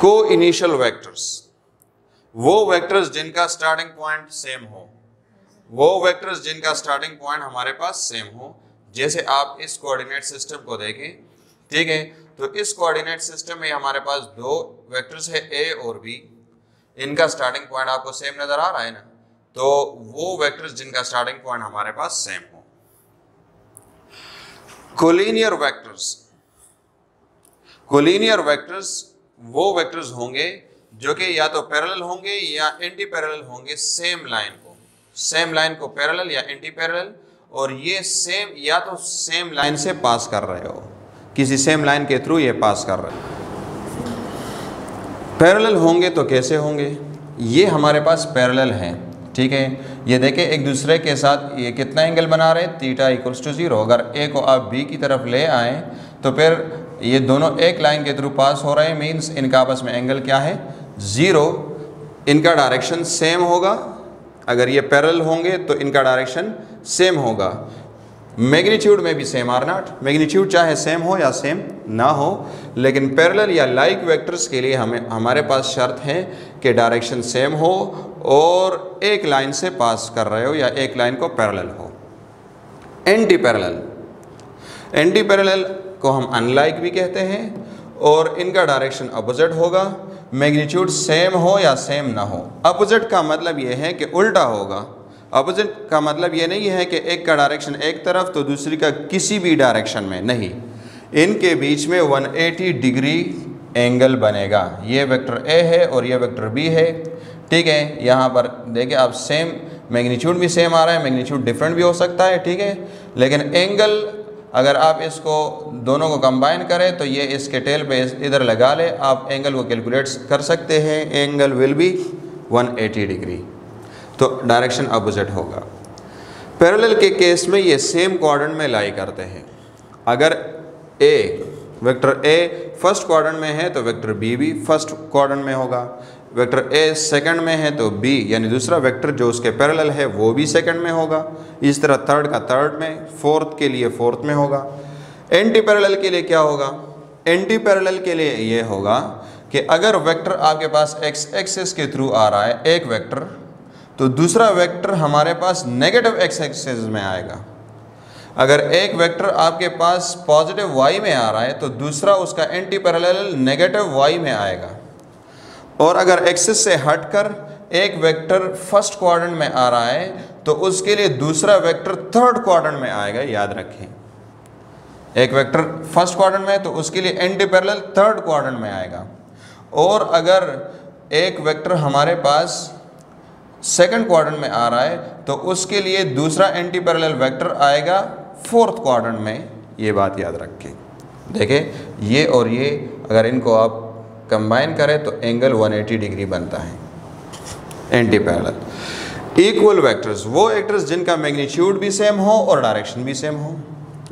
को initial vectors, वो vectors जिनका स्टार्टिंग पॉइंट सेम हो, वो वेक्टर्स जिनका स्टार्टिंग पॉइंट हमारे पास सेम हो। जैसे आप इस कोऑर्डिनेट सिस्टम को देखें, ठीक है, तो इस कोऑर्डिनेट सिस्टम में हमारे पास दो वेक्टर्स है ए और बी, इनका स्टार्टिंग पॉइंट आपको सेम नजर आ रहा है ना, तो वो वेक्टर्स जिनका स्टार्टिंग पॉइंट हमारे पास सेम हो। कोलिनियर वेक्टर्स, कोलिनियर वेक्टर्स वो वेक्टर्स होंगे जो कि या तो पैरेलल होंगे या एंटी पैरेलल होंगे सेम लाइन को, सेम लाइन को पैरेलल या एंटी पैरेलल, और ये सेम या तो सेम लाइन से पास कर रहे हो, किसी सेम लाइन के थ्रू ये पास कर रहे हो। पैरेलल होंगे तो कैसे होंगे, ये हमारे पास पैरेलल हैं, ठीक है, ये देखें एक दूसरे के साथ ये कितना एंगल बना रहे हैं, थीटा इक्वल्स टू 0। अगर ए को आप बी की तरफ ले आए तो फिर ये दोनों एक लाइन के थ्रू पास हो रहे हैं, मीन्स इनका आपस में एंगल क्या है, 0। इनका डायरेक्शन सेम होगा, अगर ये पैरेलल होंगे तो इनका डायरेक्शन सेम होगा। मैग्नीट्यूड में भी सेम आर नॉट, मैग्नीट्यूड चाहे सेम हो या सेम ना हो, लेकिन पैरेलल या लाइक वेक्टर्स के लिए हमारे पास शर्त है कि डायरेक्शन सेम हो और एक लाइन से पास कर रहे हो या एक लाइन को पैरेलल हो। एंटी पैरेलल, एंटी पैरेलल को हम अनलाइक भी कहते हैं और इनका डायरेक्शन अपोजिट होगा, मैग्नीट्यूड सेम हो या सेम ना हो। अपोजिट का मतलब ये है कि उल्टा होगा, अपोजिट का मतलब ये नहीं है कि एक का डायरेक्शन एक तरफ तो दूसरी का किसी भी डायरेक्शन में नहीं, इनके बीच में 180 डिग्री एंगल बनेगा। ये वेक्टर ए है और ये वेक्टर बी है, ठीक है। यहाँ पर देखिए आप सेम मैग्नीट्यूड भी सेम आ रहा है, मैग्नीट्यूड डिफरेंट भी हो सकता है, ठीक है, लेकिन एंगल अगर आप इसको दोनों को कंबाइन करें तो ये इसके टेल पे इधर लगा ले, आप एंगल को कैलकुलेट कर सकते हैं, एंगल विल बी 180 डिग्री, तो डायरेक्शन अपोजिट होगा। पैरेलल के केस में ये सेम क्वाड्रेंट में लाई करते हैं। अगर ए वेक्टर ए फर्स्ट क्वाड्रेंट में है तो वेक्टर बी भी फर्स्ट क्वाड्रेंट में होगा, वेक्टर ए सेकंड में है तो बी यानी दूसरा वेक्टर जो उसके पैरेलल है वो भी सेकंड में होगा, इस तरह थर्ड का थर्ड में, फोर्थ के लिए फोर्थ में होगा। एंटी पैरेलल के लिए क्या होगा, एंटी पैरेलल के लिए ये होगा कि अगर वेक्टर आपके पास एक्स एक्सिस के थ्रू आ रहा है एक वेक्टर, तो दूसरा वेक्टर हमारे पास नेगेटिव एक्स एक्सिस में आएगा। अगर एक वेक्टर आपके पास पॉजिटिव वाई में आ रहा है तो दूसरा उसका एंटी पैरेलल नेगेटिव वाई में आएगा। और अगर एक्सिस से हटकर एक वेक्टर फर्स्ट क्वाड्रेंट में आ रहा है तो उसके लिए दूसरा वेक्टर थर्ड क्वाड्रेंट में आएगा, याद रखें। एक वेक्टर फर्स्ट क्वाड्रेंट में है तो उसके लिए एंटी पैरेलल थर्ड क्वाड्रेंट में आएगा। और अगर एक वेक्टर हमारे पास सेकंड क्वाड्रेंट में आ रहा है तो उसके लिए दूसरा एंटी पैरेलल वेक्टर आएगा फोर्थ क्वाड्रेंट में, ये बात याद रखें। देखें ये और ये अगर इनको आप कंबाइन करें तो एंगल 180 डिग्री बनता है, एंटी पैरेलल। इक्वल वेक्टर्स, वो वेक्टर्स जिनका मैग्नीट्यूड भी सेम हो और डायरेक्शन भी सेम हो।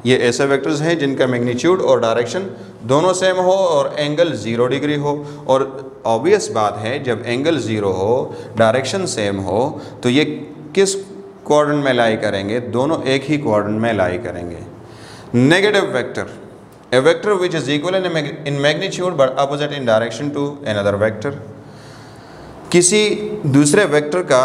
ये ऐसे वेक्टर्स हैं जिनका मैग्नीट्यूड और डायरेक्शन दोनों सेम हो और एंगल 0 डिग्री हो। और ऑब्वियस बात है जब एंगल 0 हो, डायरेक्शन सेम हो, तो ये किस क्वाड्रेंट में लाई करेंगे, दोनों एक ही क्वाड्रेंट में लाई करेंगे। Negative vector, a vector which is equal in magnitude but opposite in direction to another vector। किसी दूसरे वेक्टर का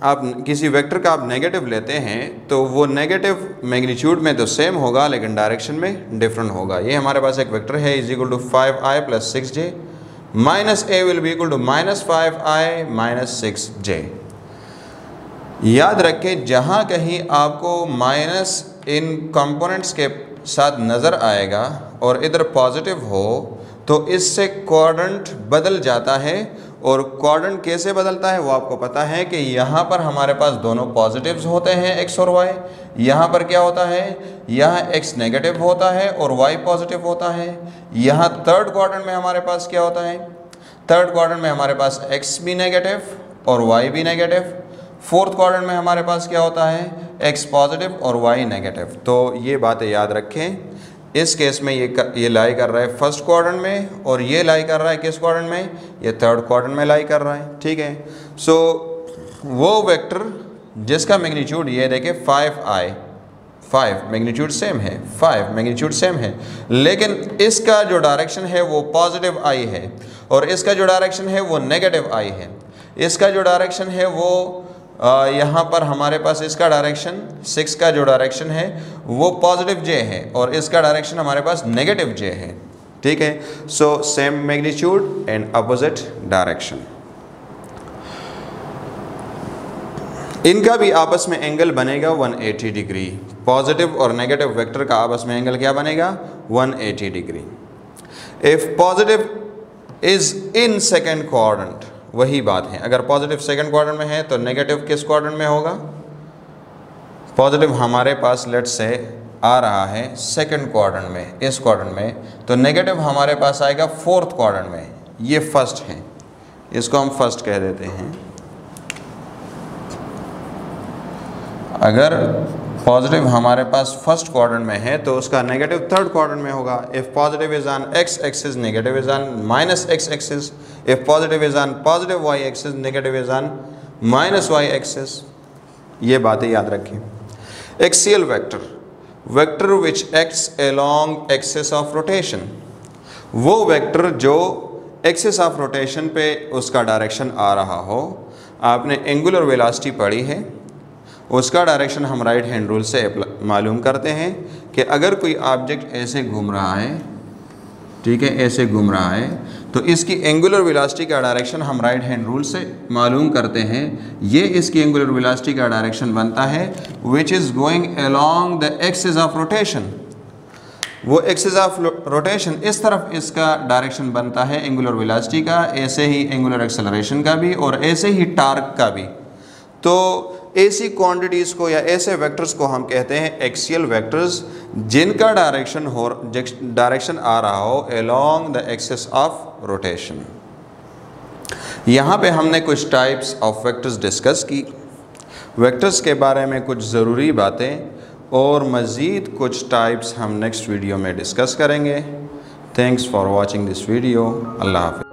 आप नेगेटिव लेते हैं तो वो नेगेटिव मैग्नीट्यूड में तो सेम होगा लेकिन डायरेक्शन में डिफरेंट होगा। ये हमारे पास एक वेक्टर है is equal to 5i + 6j, minus A will be equal to -5i - 6j। याद रखें जहाँ कहीं आपको माइनस इन कंपोनेंट्स के साथ नज़र आएगा और इधर पॉजिटिव हो तो इससे क्वाड्रेंट बदल जाता है। और क्वाड्रेंट कैसे बदलता है वो आपको पता है कि यहाँ पर हमारे पास दोनों पॉजिटिव्स होते हैं x और y, यहाँ पर क्या होता है, यहाँ x नेगेटिव होता है और y पॉजिटिव होता है। यहाँ थर्ड क्वाड्रेंट में हमारे पास क्या होता है, थर्ड क्वाड्रेंट में हमारे पास x भी नेगेटिव और y भी नेगेटिव। फोर्थ क्वाड्रेंट में हमारे पास क्या होता है, x पॉजिटिव और y नेगेटिव। तो ये बातें याद रखें। इस केस में ये लाई कर रहा है फर्स्ट क्वाड्रेंट में और ये लाई कर रहा है किस क्वाड्रेंट में, ये थर्ड क्वाड्रेंट में लाई कर रहा है, ठीक है। सो वो वेक्टर जिसका मैग्नीट्यूड ये देखें 5 मैग्नीट्यूड सेम है, 5 मैग्नीट्यूड सेम है, लेकिन इसका जो डायरेक्शन है वो पॉजिटिव आई है और इसका जो डायरेक्शन है वो नेगेटिव आई है। इसका जो डायरेक्शन है वो यहाँ पर हमारे पास इसका डायरेक्शन 6 का जो डायरेक्शन है वो पॉजिटिव जे है और इसका डायरेक्शन हमारे पास नेगेटिव जे है। ठीक है, so same magnitude and opposite direction. इनका भी आपस में एंगल बनेगा 180 डिग्री। पॉजिटिव और नेगेटिव वेक्टर का आपस में एंगल क्या बनेगा? 180 degree. If positive is in second quadrant, वही बात है, अगर पॉजिटिव सेकंड क्वाड्रेंट में है तो नेगेटिव किस क्वाड्रेंट में होगा? पॉजिटिव हमारे पास लेट्स से आ रहा है सेकंड क्वाड्रेंट में, इस क्वाड्रेंट में, तो नेगेटिव हमारे पास आएगा फोर्थ क्वाड्रेंट में। ये फर्स्ट है, इसको हम फर्स्ट कह देते हैं। अगर पॉजिटिव हमारे पास फर्स्ट क्वाड्रेंट में है तो उसका नेगेटिव थर्ड क्वाड्रेंट में होगा। If positive is on X axis, negative is on minus X axis. If positive is on positive Y axis, negative is on minus Y axis. ये बातें याद रखें। Axial vector, vector which acts along axis of rotation, वो vector जो axis of rotation पे उसका direction आ रहा हो। आपने एंगुलर वेलोसिटी पढ़ी है, उसका डायरेक्शन हम राइट हैंड रूल से मालूम करते हैं कि अगर कोई ऑब्जेक्ट ऐसे घूम रहा है, ठीक है, ऐसे घूम रहा है, तो इसकी एंगुलर वेलोसिटी का डायरेक्शन हम राइट हैंड रूल से मालूम करते हैं। ये इसकी एंगुलर वेलोसिटी का डायरेक्शन बनता है which is going along the axis of rotation. वो एक्सिस ऑफ रोटेशन इस तरफ इसका डायरेक्शन बनता है एंगुलर वेलोसिटी का, ऐसे ही एंगुलर एक्सेलरेशन का भी और ऐसे ही टार्क का भी। तो ऐसी क्वांटिटीज़ को या ऐसे वेक्टर्स को हम कहते हैं एक्सियल वेक्टर्स, जिनका डायरेक्शन आ रहा हो along the axis of rotation. यहाँ पे हमने कुछ टाइप्स ऑफ वेक्टर्स डिस्कस की, वेक्टर्स के बारे में कुछ ज़रूरी बातें, और मज़ीद कुछ टाइप्स हम नेक्स्ट वीडियो में डिस्कस करेंगे। Thanks for watching this video. अल्लाह हाफ़िज़।